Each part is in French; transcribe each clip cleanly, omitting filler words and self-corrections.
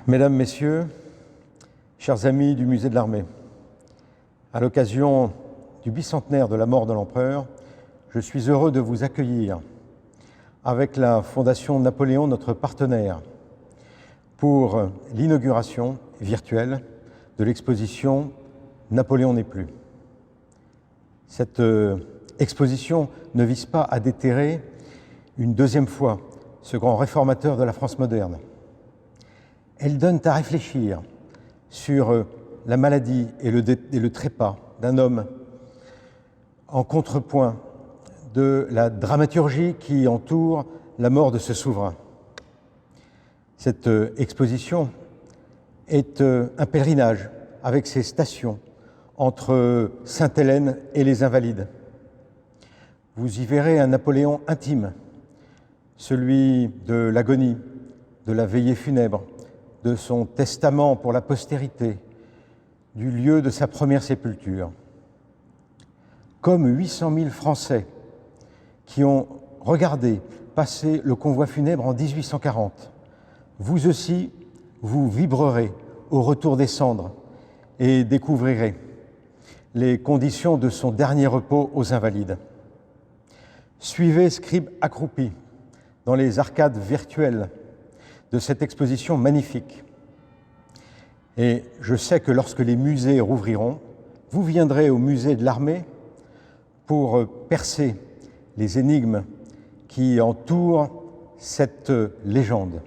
Mesdames, Messieurs, chers amis du Musée de l'Armée, à l'occasion du bicentenaire de la mort de l'Empereur, je suis heureux de vous accueillir avec la Fondation Napoléon, notre partenaire, pour l'inauguration virtuelle de l'exposition « Napoléon n'est plus ». Cette exposition ne vise pas à déterrer une deuxième fois ce grand réformateur de la France moderne. Elle donne à réfléchir sur la maladie et le trépas d'un homme en contrepoint de la dramaturgie qui entoure la mort de ce souverain. Cette exposition est un pèlerinage avec ses stations entre Sainte-Hélène et les Invalides. Vous y verrez un Napoléon intime, celui de l'agonie, de la veillée funèbre, de son testament pour la postérité, du lieu de sa première sépulture. Comme 800 000 Français qui ont regardé passer le convoi funèbre en 1840, vous aussi, vous vibrerez au retour des cendres et découvrirez les conditions de son dernier repos aux Invalides. Suivez Scribe accroupi dans les arcades virtuelles de cette exposition magnifique. Et je sais que lorsque les musées rouvriront, vous viendrez au musée de l'Armée pour percer les énigmes qui entourent cette légende.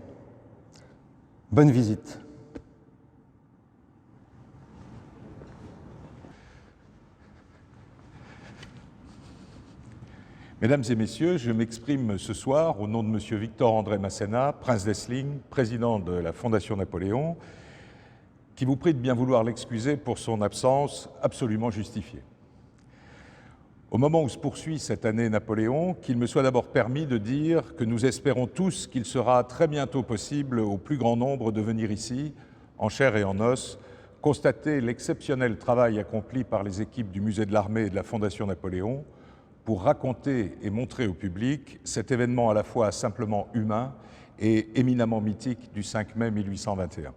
Bonne visite. Mesdames et messieurs, je m'exprime ce soir au nom de M. Victor-André Masséna, prince d'Essling, président de la Fondation Napoléon, qui vous prie de bien vouloir l'excuser pour son absence absolument justifiée. Au moment où se poursuit cette année Napoléon, qu'il me soit d'abord permis de dire que nous espérons tous qu'il sera très bientôt possible au plus grand nombre de venir ici, en chair et en os, constater l'exceptionnel travail accompli par les équipes du Musée de l'Armée et de la Fondation Napoléon pour raconter et montrer au public cet événement à la fois simplement humain et éminemment mythique du 5 mai 1821.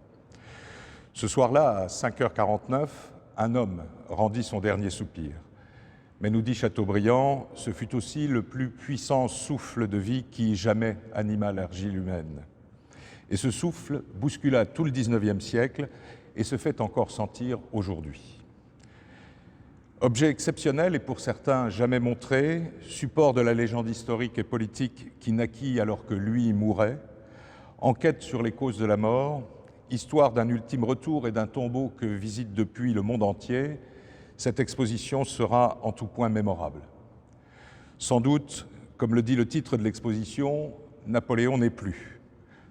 Ce soir-là, à 5h49, un homme rendit son dernier soupir. Mais nous dit Chateaubriand, ce fut aussi le plus puissant souffle de vie qui jamais anima l'argile humaine. Et ce souffle bouscula tout le XIXe siècle et se fait encore sentir aujourd'hui. Objet exceptionnel et pour certains jamais montré, support de la légende historique et politique qui naquit alors que lui mourait, enquête sur les causes de la mort, histoire d'un ultime retour et d'un tombeau que visite depuis le monde entier, cette exposition sera en tout point mémorable. Sans doute, comme le dit le titre de l'exposition, Napoléon n'est plus.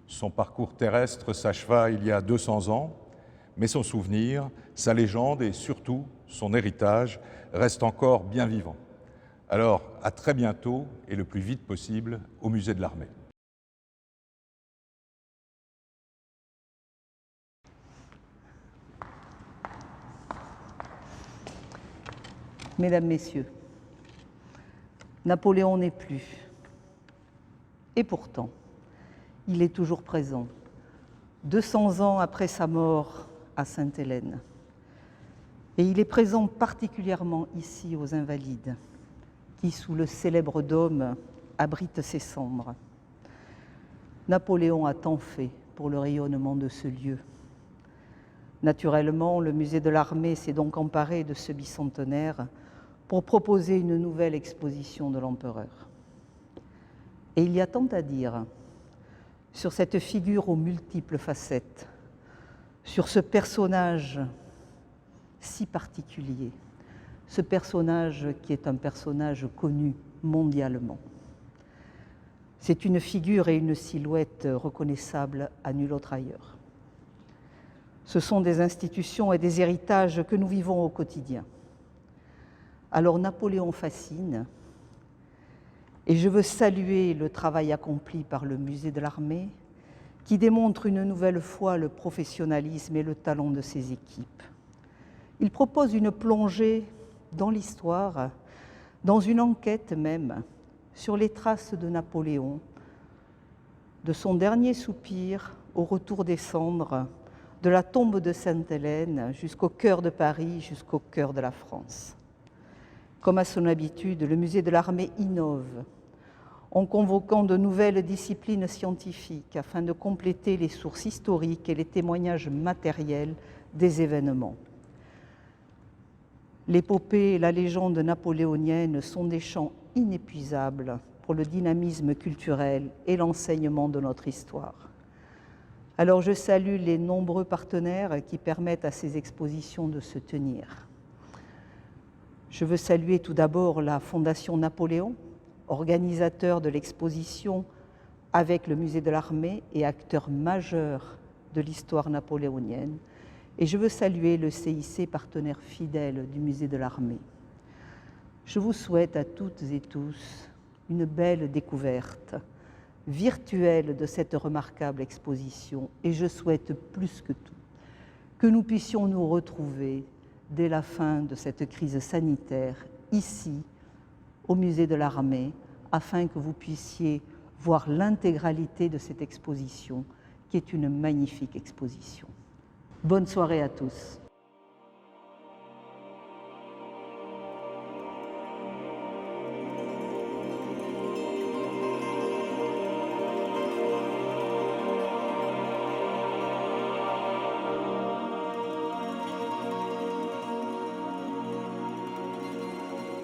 Son parcours terrestre s'acheva il y a 200 ans, mais son souvenir, sa légende et surtout son héritage restent encore bien vivants. Alors, à très bientôt et le plus vite possible au Musée de l'Armée. Mesdames, Messieurs, Napoléon n'est plus. Et pourtant, il est toujours présent, 200 ans après sa mort à Sainte-Hélène. Et il est présent particulièrement ici aux Invalides, qui, sous le célèbre dôme, abritent ses cendres. Napoléon a tant fait pour le rayonnement de ce lieu. Naturellement, le Musée de l'Armée s'est donc emparé de ce bicentenaire pour proposer une nouvelle exposition de l'empereur. Et il y a tant à dire sur cette figure aux multiples facettes, sur ce personnage si particulier, ce personnage qui est un personnage connu mondialement. C'est une figure et une silhouette reconnaissables à nul autre ailleurs. Ce sont des institutions et des héritages que nous vivons au quotidien. Alors Napoléon fascine, et je veux saluer le travail accompli par le Musée de l'Armée, qui démontre une nouvelle fois le professionnalisme et le talent de ses équipes. Il propose une plongée dans l'histoire, dans une enquête même, sur les traces de Napoléon, de son dernier soupir au retour des cendres de la tombe de Sainte-Hélène jusqu'au cœur de Paris, jusqu'au cœur de la France. Comme à son habitude, le musée de l'Armée innove en convoquant de nouvelles disciplines scientifiques afin de compléter les sources historiques et les témoignages matériels des événements. L'épopée et la légende napoléonienne sont des champs inépuisables pour le dynamisme culturel et l'enseignement de notre histoire. Alors je salue les nombreux partenaires qui permettent à ces expositions de se tenir. Je veux saluer tout d'abord la Fondation Napoléon, organisateur de l'exposition avec le musée de l'Armée et acteur majeur de l'histoire napoléonienne. Et je veux saluer le CIC, partenaire fidèle du musée de l'Armée. Je vous souhaite à toutes et tous une belle découverte virtuelle de cette remarquable exposition. Et je souhaite plus que tout que nous puissions nous retrouver dès la fin de cette crise sanitaire, ici, au musée de l'Armée, afin que vous puissiez voir l'intégralité de cette exposition, qui est une magnifique exposition. Bonne soirée à tous.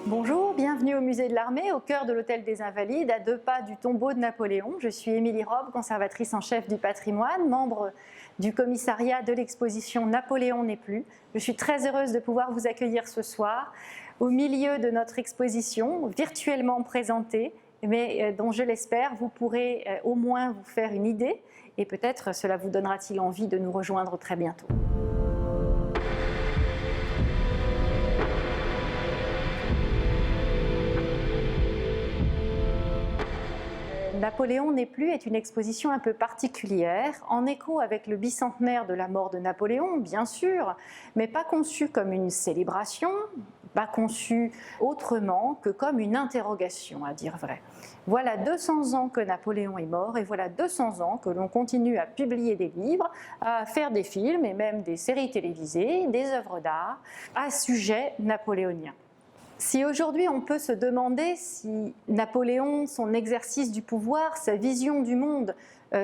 Bonjour, bienvenue au musée de l'Armée, au cœur de l'hôtel des Invalides, à 2 pas du tombeau de Napoléon. Je suis Émilie Robbe, conservatrice en chef du patrimoine, membre du commissariat de l'exposition Napoléon n'est plus. Je suis très heureuse de pouvoir vous accueillir ce soir au milieu de notre exposition, virtuellement présentée, mais dont je l'espère, vous pourrez au moins vous faire une idée et peut-être cela vous donnera-t-il envie de nous rejoindre très bientôt. Napoléon n'est plus est une exposition un peu particulière, en écho avec le bicentenaire de la mort de Napoléon, bien sûr, mais pas conçue comme une célébration, pas conçue autrement que comme une interrogation, à dire vrai. Voilà 200 ans que Napoléon est mort et voilà 200 ans que l'on continue à publier des livres, à faire des films et même des séries télévisées, des œuvres d'art à sujet napoléonien. Si aujourd'hui on peut se demander si Napoléon, son exercice du pouvoir, sa vision du monde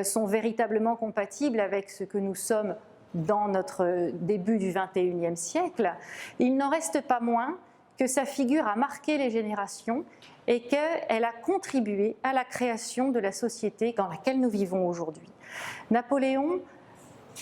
sont véritablement compatibles avec ce que nous sommes dans notre début du XXIe siècle, il n'en reste pas moins que sa figure a marqué les générations et qu'elle a contribué à la création de la société dans laquelle nous vivons aujourd'hui. Napoléon,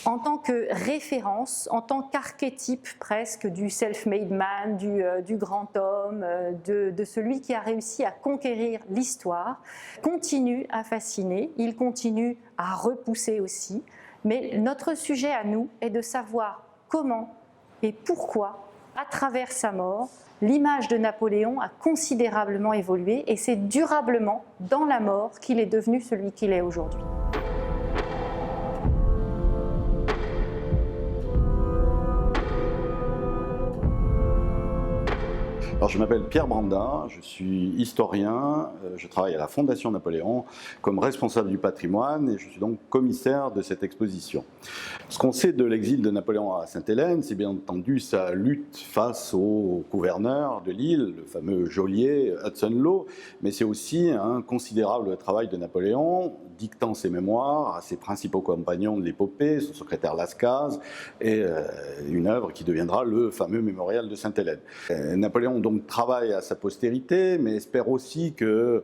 en tant que référence, en tant qu'archétype presque du self-made man, du grand homme, de celui qui a réussi à conquérir l'histoire, continue à fasciner, il continue à repousser aussi. Mais notre sujet à nous est de savoir comment et pourquoi, à travers sa mort, l'image de Napoléon a considérablement évolué et c'est durablement dans la mort qu'il est devenu celui qu'il est aujourd'hui. Alors, je m'appelle Pierre Branda, je suis historien, je travaille à la Fondation Napoléon comme responsable du patrimoine et je suis donc commissaire de cette exposition. Ce qu'on sait de l'exil de Napoléon à Sainte-Hélène, c'est bien entendu sa lutte face au gouverneur de l'île, le fameux geôlier Hudson Law, mais c'est aussi un considérable travail de Napoléon, dictant ses mémoires à ses principaux compagnons de l'épopée, son secrétaire Lascaz, et une œuvre qui deviendra le fameux mémorial de Sainte-Hélène. Napoléon donc travaille à sa postérité, mais espère aussi que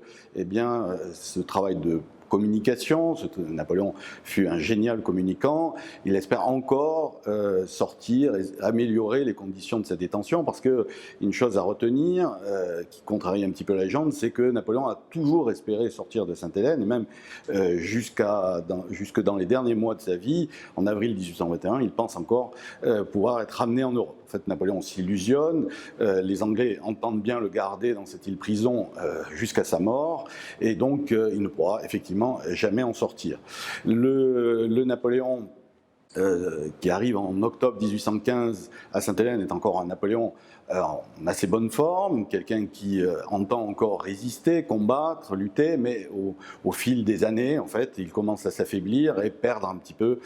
ce travail de communication, Napoléon fut un génial communicant, il espère encore sortir et améliorer les conditions de sa détention, parce qu'une chose à retenir, qui contrarie un petit peu la légende, c'est que Napoléon a toujours espéré sortir de Sainte-Hélène, et même jusque dans les derniers mois de sa vie, en avril 1821, il pense encore pouvoir être ramené en Europe. En fait, Napoléon s'illusionne, les Anglais entendent bien le garder dans cette île-prison jusqu'à sa mort, et donc il ne pourra effectivement jamais en sortir. Le Napoléon qui arrive en octobre 1815 à Sainte-Hélène, est encore un Napoléon en assez bonne forme, quelqu'un qui entend encore résister, combattre, lutter, mais au fil des années, en fait, il commence à s'affaiblir et perdre un petit peu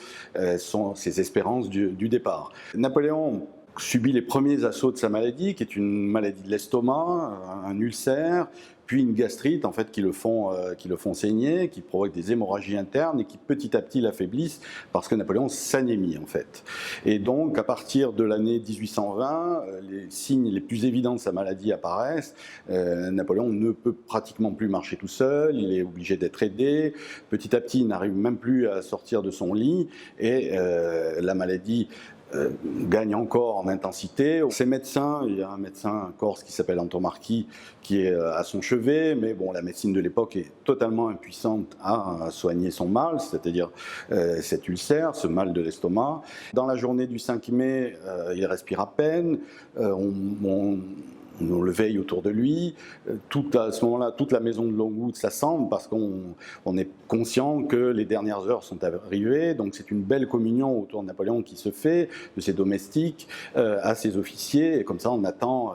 ses espérances du départ. Napoléon subit les premiers assauts de sa maladie, qui est une maladie de l'estomac, un ulcère, puis une gastrite en fait, qui le font saigner, qui provoquent des hémorragies internes et qui petit à petit l'affaiblissent parce que Napoléon s'anémie en fait. Et donc à partir de l'année 1820, les signes les plus évidents de sa maladie apparaissent. Napoléon ne peut pratiquement plus marcher tout seul, il est obligé d'être aidé. Petit à petit, il n'arrive même plus à sortir de son lit et la maladie gagne encore en intensité. Ses médecins, il y a un médecin corse qui s'appelle Anton Marquis qui est à son chevet, mais bon, la médecine de l'époque est totalement impuissante à soigner son mal, c'est-à-dire cet ulcère, ce mal de l'estomac. Dans la journée du 5 mai, il respire à peine, on le veille autour de lui. À ce moment-là, toute la maison de Longwood s'assemble parce qu'on est conscient que les dernières heures sont arrivées. Donc c'est une belle communion autour de Napoléon qui se fait, de ses domestiques à ses officiers. Et comme ça, on attend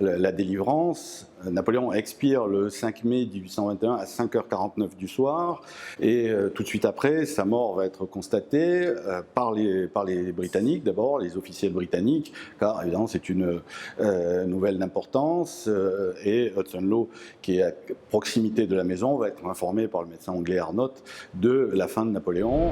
la délivrance. Napoléon expire le 5 mai 1821 à 5h49 du soir. Et tout de suite après, sa mort va être constatée par les Britanniques, d'abord, les officiers britanniques, car évidemment c'est une nouvelle d'importance. Et Hudson Lowe, qui est à proximité de la maison, va être informé par le médecin anglais Arnott de la fin de Napoléon.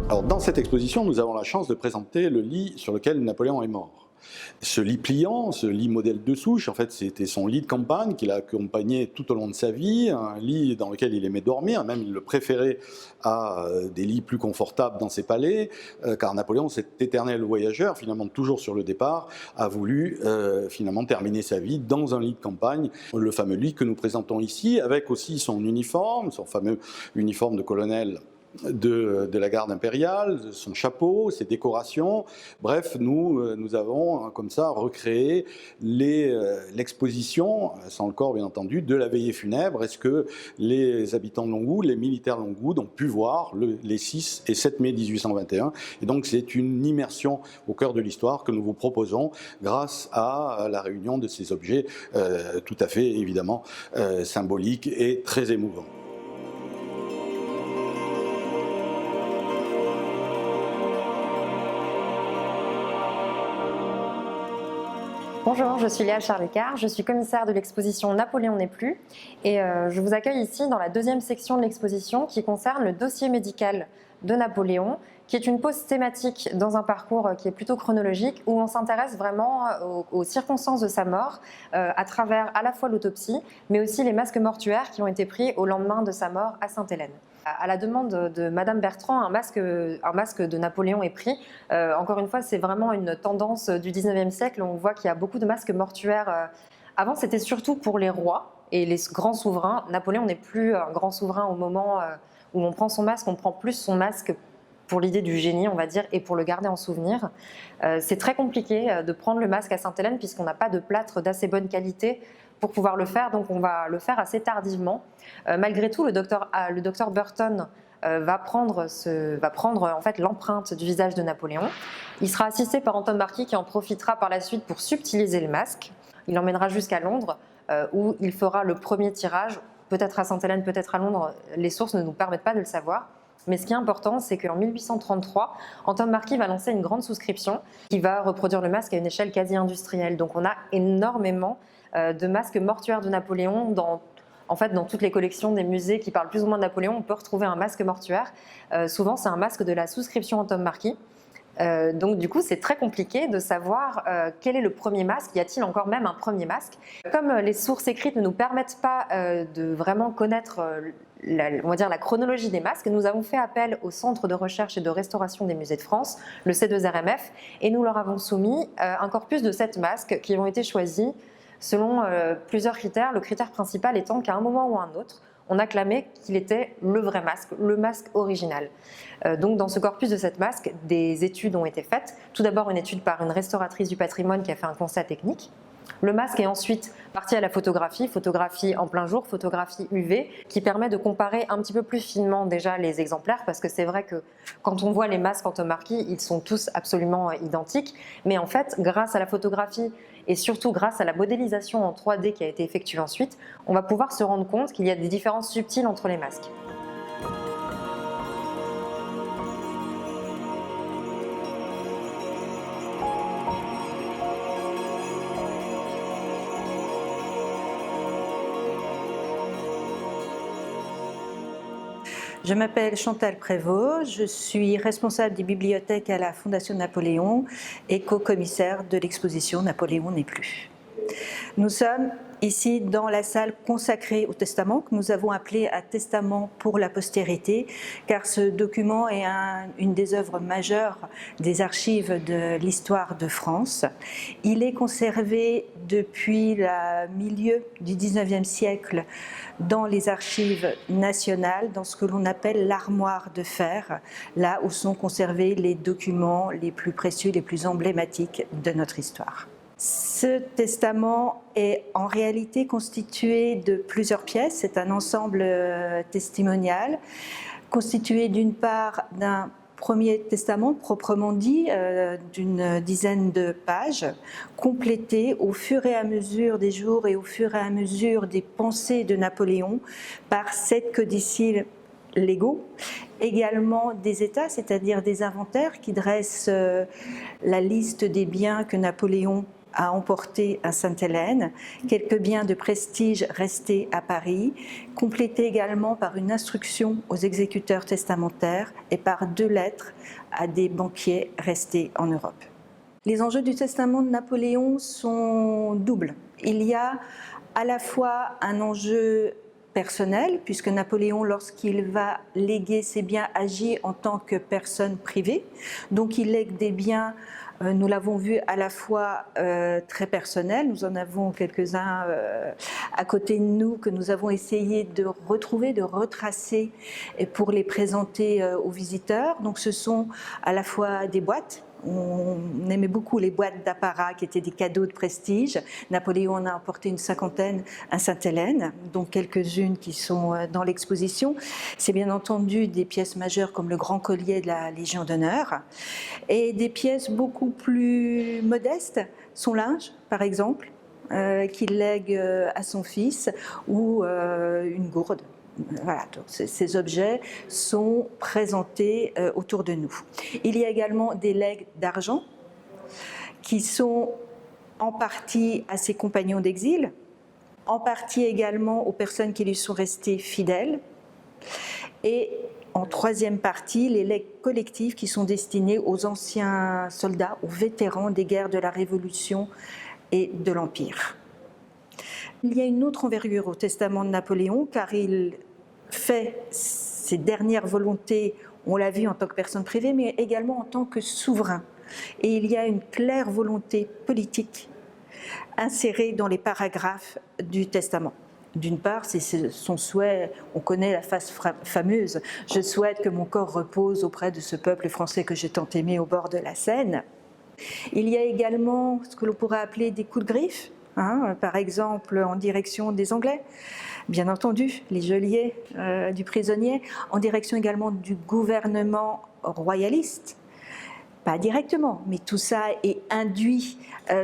Alors, dans cette exposition, nous avons la chance de présenter le lit sur lequel Napoléon est mort. Ce lit pliant, ce lit modèle de souche, en fait, c'était son lit de campagne qu'il a accompagné tout au long de sa vie, un lit dans lequel il aimait dormir, même il le préférait à des lits plus confortables dans ses palais, car Napoléon, cet éternel voyageur, finalement toujours sur le départ, a voulu finalement terminer sa vie dans un lit de campagne, le fameux lit que nous présentons ici, avec aussi son uniforme, son fameux uniforme de colonel de la garde impériale, son chapeau, ses décorations. Bref, nous avons comme ça recréé l'exposition, sans le corps bien entendu, de la veillée funèbre. Est-ce que les habitants de Longwood, les militaires de Longwood ont pu voir les 6 et 7 mai 1821. Et donc c'est une immersion au cœur de l'histoire que nous vous proposons grâce à la réunion de ces objets tout à fait évidemment symboliques et très émouvants. Bonjour, je suis Léa Charles-Icard, je suis commissaire de l'exposition Napoléon n'est plus et je vous accueille ici dans la deuxième section de l'exposition qui concerne le dossier médical de Napoléon, qui est une pause thématique dans un parcours qui est plutôt chronologique où on s'intéresse vraiment aux circonstances de sa mort à travers à la fois l'autopsie mais aussi les masques mortuaires qui ont été pris au lendemain de sa mort à Sainte-Hélène. À la demande de Madame Bertrand, un masque de Napoléon est pris. Encore une fois, c'est vraiment une tendance du 19e siècle. On voit qu'il y a beaucoup de masques mortuaires. Avant, c'était surtout pour les rois et les grands souverains. Napoléon n'est plus un grand souverain au moment où on prend son masque. On prend plus son masque pour l'idée du génie, on va dire, et pour le garder en souvenir. C'est très compliqué de prendre le masque à Sainte-Hélène puisqu'on n'a pas de plâtre d'assez bonne qualité pour pouvoir le faire, donc on va le faire assez tardivement. Malgré tout, le docteur Burton va prendre en fait l'empreinte du visage de Napoléon. Il sera assisté par Anton Marquis qui en profitera par la suite pour subtiliser le masque. Il l'emmènera jusqu'à Londres où il fera le premier tirage, peut-être à Sainte-Hélène, peut-être à Londres, les sources ne nous permettent pas de le savoir. Mais ce qui est important, c'est qu'en 1833, Anton Marquis va lancer une grande souscription qui va reproduire le masque à une échelle quasi industrielle. Donc on a énormément de masques mortuaires de Napoléon dans toutes les collections des musées qui parlent plus ou moins de Napoléon. On peut retrouver un masque mortuaire. Souvent, c'est un masque de la souscription Anton Marquis. Donc du coup, c'est très compliqué de savoir quel est le premier masque. Y a-t-il encore même un premier masque? Comme les sources écrites ne nous permettent pas de vraiment connaître la chronologie des masques, nous avons fait appel au Centre de recherche et de restauration des musées de France, le C2RMF, et nous leur avons soumis un corpus de 7 masques qui ont été choisis selon plusieurs critères. Le critère principal étant qu'à un moment ou à un autre, on a clamé qu'il était le vrai masque, le masque original. Donc dans ce corpus de cette masque, des études ont été faites. Tout d'abord une étude par une restauratrice du patrimoine qui a fait un constat technique. Le masque est ensuite parti à la photographie en plein jour, photographie UV, qui permet de comparer un petit peu plus finement déjà les exemplaires, parce que c'est vrai que quand on voit les masques entomarquis, ils sont tous absolument identiques, mais en fait, grâce à la photographie et surtout grâce à la modélisation en 3D qui a été effectuée ensuite, on va pouvoir se rendre compte qu'il y a des différences subtiles entre les masques. Je m'appelle Chantal Prévost, je suis responsable des bibliothèques à la Fondation Napoléon et co-commissaire de l'exposition Napoléon n'est plus. Nous sommes ici dans la salle consacrée au Testament, que nous avons appelée à Testament pour la postérité, car ce document est une des œuvres majeures des archives de l'histoire de France. Il est conservé depuis le milieu du XIXe siècle dans les archives nationales, dans ce que l'on appelle l'armoire de fer, là où sont conservés les documents les plus précieux, les plus emblématiques de notre histoire. Ce testament est en réalité constitué de plusieurs pièces. C'est un ensemble testimonial constitué d'une part d'un premier testament proprement dit, d'une dizaine de pages, complété au fur et à mesure des jours et au fur et à mesure des pensées de Napoléon par 7 codicilles légaux, également des états, c'est-à-dire des inventaires qui dressent la liste des biens que Napoléon a emporté à Sainte-Hélène, quelques biens de prestige restés à Paris, complétés également par une instruction aux exécuteurs testamentaires et par 2 lettres à des banquiers restés en Europe. Les enjeux du testament de Napoléon sont doubles. Il y a à la fois un enjeu personnel, puisque Napoléon, lorsqu'il va léguer ses biens, agit en tant que personne privée, donc il lègue des biens. Nous l'avons vu à la fois très personnel, nous en avons quelques-uns à côté de nous que nous avons essayé de retrouver, de retracer pour les présenter aux visiteurs. Donc ce sont à la fois des boîtes. On aimait beaucoup les boîtes d'apparat qui étaient des cadeaux de prestige. Napoléon en a emporté une 50aine à Sainte-Hélène, dont quelques-unes qui sont dans l'exposition. C'est bien entendu des pièces majeures comme le grand collier de la Légion d'honneur et des pièces beaucoup plus modestes, son linge par exemple, qu'il lègue à son fils, ou une gourde. Voilà, donc ces objets sont présentés autour de nous. Il y a également des legs d'argent qui sont en partie à ses compagnons d'exil, en partie également aux personnes qui lui sont restées fidèles, et en troisième partie, les legs collectifs qui sont destinés aux anciens soldats, aux vétérans des guerres de la Révolution et de l'Empire. Il y a une autre envergure au testament de Napoléon, car il fait ses dernières volontés, on l'a vu en tant que personne privée, mais également en tant que souverain. Et il y a une claire volonté politique insérée dans les paragraphes du testament. D'une part, c'est son souhait, on connaît la phrase fameuse « Je souhaite que mon corps repose auprès de ce peuple français que j'ai tant aimé au bord de la Seine ». Il y a également ce que l'on pourrait appeler des coups de griffe, par exemple en direction des Anglais, bien entendu, les geôliers du prisonnier, en direction également du gouvernement royaliste. Pas directement, mais tout ça est induit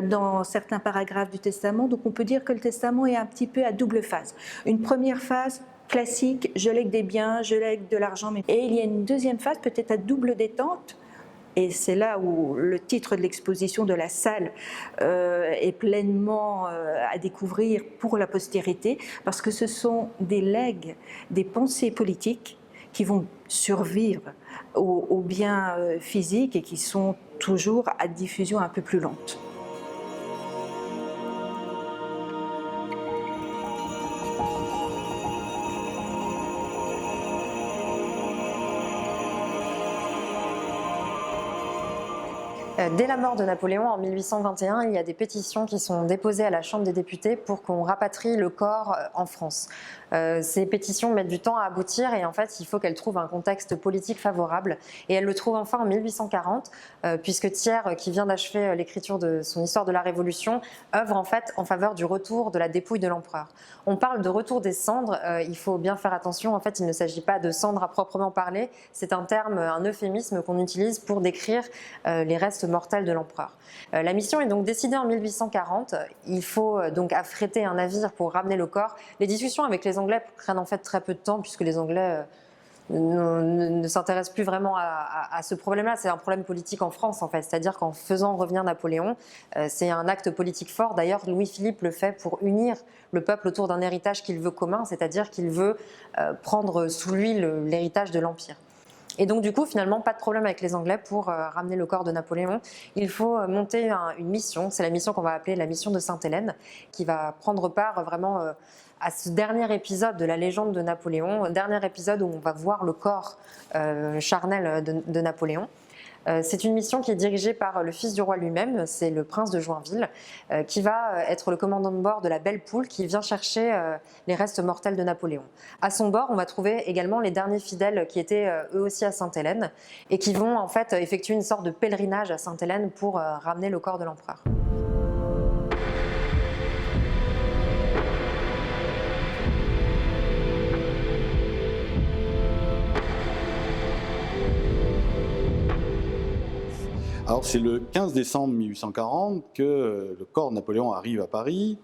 dans certains paragraphes du testament, donc on peut dire que le testament est un petit peu à double phase. Une première phase classique, je lègue des biens, je lègue de l'argent, et il y a une deuxième phase peut-être à double détente. Et c'est là où le titre de l'exposition de la salle est pleinement à découvrir pour la postérité, parce que ce sont des legs, des pensées politiques qui vont survivre aux biens physiques et qui sont toujours à diffusion un peu plus lente. Dès la mort de Napoléon en 1821, il y a des pétitions qui sont déposées à la Chambre des députés pour qu'on rapatrie le corps en France. Ces pétitions mettent du temps à aboutir et en fait il faut qu'elles trouvent un contexte politique favorable, et elles le trouvent enfin en 1840 puisque Thiers, qui vient d'achever l'écriture de son Histoire de la Révolution, œuvre en fait en faveur du retour de la dépouille de l'empereur. On parle de retour des cendres, il faut bien faire attention, en fait il ne s'agit pas de cendres à proprement parler, c'est un terme, un euphémisme qu'on utilise pour décrire les restes mortels de l'empereur. La mission est donc décidée en 1840, il faut donc affréter un navire pour ramener le corps. Les discussions avec les Anglais prennent en fait très peu de temps puisque les Anglais ne s'intéressent plus vraiment à ce problème-là. C'est un problème politique en France en fait, c'est-à-dire qu'en faisant revenir Napoléon, c'est un acte politique fort. D'ailleurs, Louis-Philippe le fait pour unir le peuple autour d'un héritage qu'il veut commun, c'est-à-dire qu'il veut prendre sous lui l'héritage de l'Empire. Et donc du coup, finalement, pas de problème avec les Anglais pour ramener le corps de Napoléon. Il faut monter une mission, c'est la mission qu'on va appeler la mission de Sainte-Hélène, qui va prendre part vraiment à ce dernier épisode de la légende de Napoléon, dernier épisode où on va voir le corps charnel de Napoléon. C'est une mission qui est dirigée par le fils du roi lui-même, c'est le prince de Joinville, qui va être le commandant de bord de la Belle Poule qui vient chercher les restes mortels de Napoléon. À son bord, on va trouver également les derniers fidèles qui étaient eux aussi à Sainte-Hélène et qui vont en fait effectuer une sorte de pèlerinage à Sainte-Hélène pour ramener le corps de l'empereur. Alors c'est le 15 décembre 1840 que le corps de Napoléon arrive à Paris,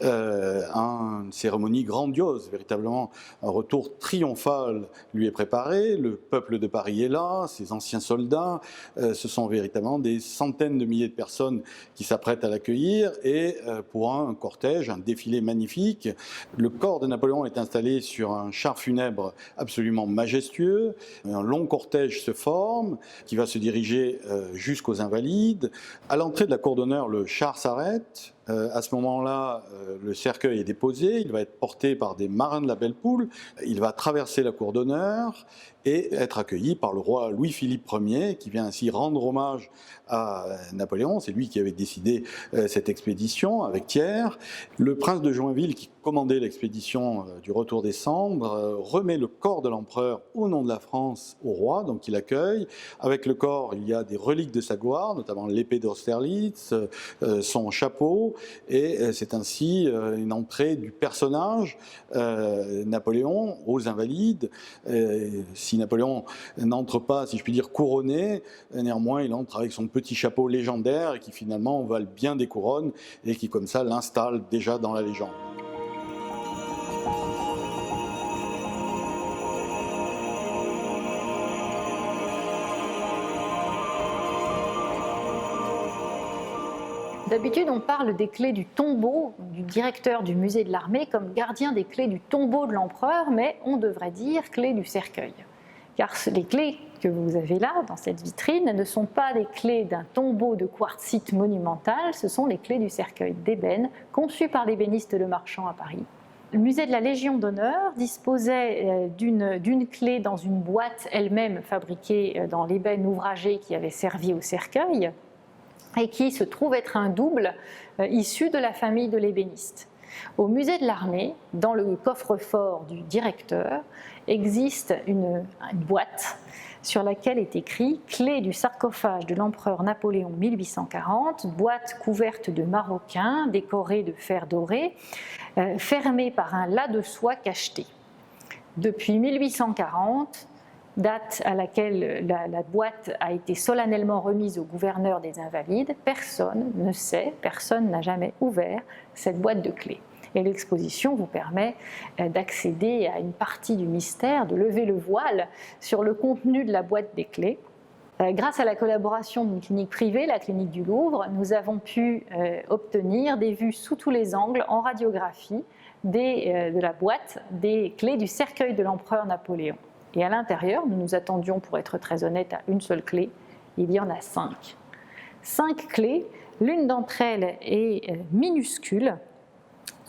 une cérémonie grandiose, véritablement un retour triomphal lui est préparé, le peuple de Paris est là, ses anciens soldats, ce sont véritablement des centaines de milliers de personnes qui s'apprêtent à l'accueillir et pour un cortège, un défilé magnifique. Le corps de Napoléon est installé sur un char funèbre absolument majestueux, un long cortège se forme qui va se diriger jusqu'aux Invalides. À l'entrée de la cour d'honneur, le char s'arrête. À ce moment-là, le cercueil est déposé, il va être porté par des marins de la Belle Poule, il va traverser la cour d'honneur et être accueilli par le roi Louis-Philippe Ier, qui vient ainsi rendre hommage à Napoléon. C'est lui qui avait décidé cette expédition avec Thiers. Le prince de Joinville, qui commandait l'expédition du retour des cendres, remet le corps de l'empereur au nom de la France au roi, donc il accueille. Avec le corps, il y a des reliques de sa gloire, notamment l'épée d'Austerlitz, son chapeau, et c'est ainsi une entrée du personnage Napoléon aux Invalides. Si Napoléon n'entre pas, si je puis dire, couronné, néanmoins il entre avec son petit chapeau légendaire et qui finalement vale bien des couronnes et qui comme ça l'installe déjà dans la légende. D'habitude, on parle des clés du tombeau du directeur du musée de l'armée comme gardien des clés du tombeau de l'empereur, mais on devrait dire clés du cercueil. Car les clés que vous avez là, dans cette vitrine, ne sont pas des clés d'un tombeau de quartzite monumental, ce sont les clés du cercueil d'ébène, conçues par l'ébéniste Le Marchand à Paris. Le musée de la Légion d'honneur disposait d'une clé dans une boîte elle-même fabriquée dans l'ébène ouvragé qui avait servi au cercueil, et qui se trouve être un double issu de la famille de l'ébéniste. Au musée de l'armée, dans le coffre-fort du directeur, existe une boîte sur laquelle est écrit « Clé du sarcophage de l'empereur Napoléon 1840 », boîte couverte de maroquin, décorée de fer doré, fermée par un lât de soie cacheté. Depuis 1840, date à laquelle la boîte a été solennellement remise au gouverneur des Invalides, personne ne sait, personne n'a jamais ouvert cette boîte de clés. Et l'exposition vous permet d'accéder à une partie du mystère, de lever le voile sur le contenu de la boîte des clés. Grâce à la collaboration d'une clinique privée, la clinique du Louvre, nous avons pu obtenir des vues sous tous les angles en radiographie de la boîte des clés du cercueil de l'empereur Napoléon. Et à l'intérieur, nous nous attendions, pour être très honnête, à une seule clé. Il y en a 5. 5 clés, l'une d'entre elles est minuscule.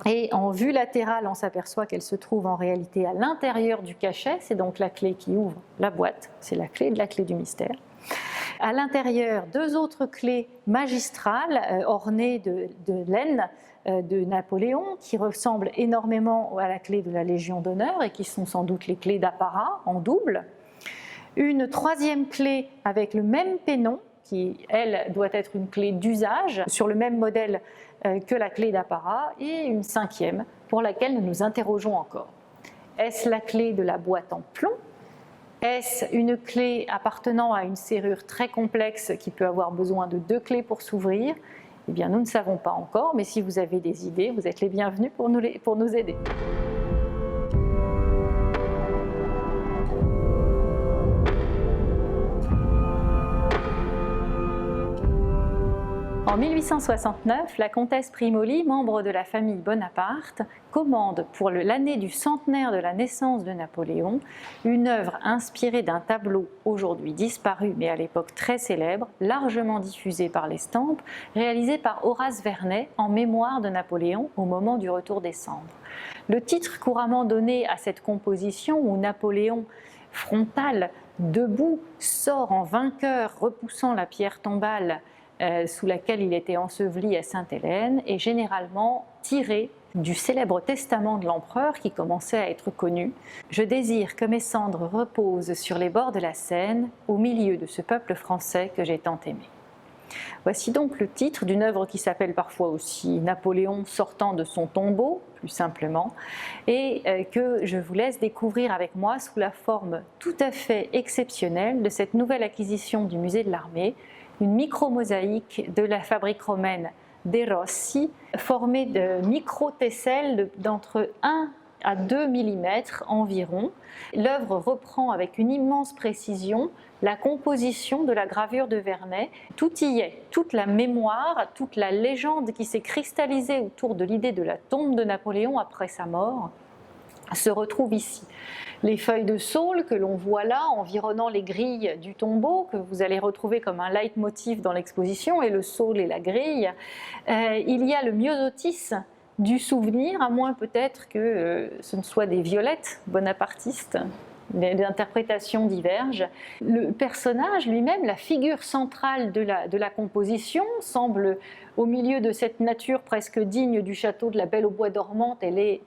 Et en vue latérale, on s'aperçoit qu'elle se trouve en réalité à l'intérieur du cachet. C'est donc la clé qui ouvre la boîte. C'est la clé de la clé du mystère. À l'intérieur, 2 autres clés magistrales ornées de laine de Napoléon qui ressemblent énormément à la clé de la Légion d'honneur et qui sont sans doute les clés d'apparat en double. Une 3e clé avec le même pennon qui, elle, doit être une clé d'usage sur le même modèle que la clé d'apparat, et une 5e pour laquelle nous nous interrogeons encore. Est-ce la clé de la boîte en plomb? Est-ce une clé appartenant à une serrure très complexe qui peut avoir besoin de 2 clés pour s'ouvrir? Eh bien, nous ne savons pas encore, mais si vous avez des idées, vous êtes les bienvenus pour nous aider. En 1869, la comtesse Primoli, membre de la famille Bonaparte, commande pour l'année du centenaire de la naissance de Napoléon une œuvre inspirée d'un tableau aujourd'hui disparu mais à l'époque très célèbre, largement diffusé par l'Estampes, réalisé par Horace Vernet en mémoire de Napoléon au moment du retour des cendres. Le titre couramment donné à cette composition où Napoléon, frontal, debout, sort en vainqueur repoussant la pierre tombale sous laquelle il était enseveli à Sainte-Hélène, est généralement tiré du célèbre testament de l'empereur qui commençait à être connu. Je désire que mes cendres reposent sur les bords de la Seine, au milieu de ce peuple français que j'ai tant aimé. Voici donc le titre d'une œuvre qui s'appelle parfois aussi Napoléon sortant de son tombeau, plus simplement, et que je vous laisse découvrir avec moi sous la forme tout à fait exceptionnelle de cette nouvelle acquisition du musée de l'Armée, une micro-mosaïque de la fabrique romaine De Rossi, formée de micro-tesselles d'entre 1 à 2 mm environ. L'œuvre reprend avec une immense précision la composition de la gravure de Vernet. Tout y est, toute la mémoire, toute la légende qui s'est cristallisée autour de l'idée de la tombe de Napoléon après sa mort se retrouve ici. Les feuilles de saule que l'on voit là, environnant les grilles du tombeau, que vous allez retrouver comme un leitmotiv dans l'exposition, et le saule et la grille, il y a le myosotis du souvenir, à moins peut-être que ce ne soit des violettes bonapartistes. Les interprétations divergent. Le personnage lui-même, la figure centrale de la composition, semble au milieu de cette nature presque digne du château de la Belle au bois dormant,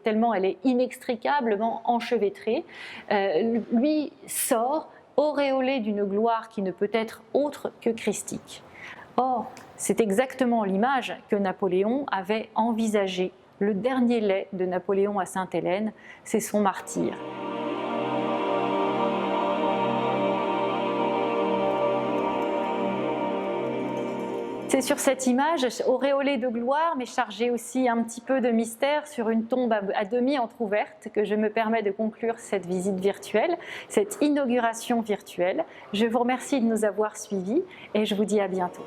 tellement elle est inextricablement enchevêtrée. Lui sort auréolé d'une gloire qui ne peut être autre que christique. Or, c'est exactement l'image que Napoléon avait envisagée. Le dernier lait de Napoléon à Sainte-Hélène, c'est son martyre. C'est sur cette image, auréolée de gloire, mais chargée aussi un petit peu de mystère, sur une tombe à demi entrouverte, que je me permets de conclure cette visite virtuelle, cette inauguration virtuelle. Je vous remercie de nous avoir suivis et je vous dis à bientôt.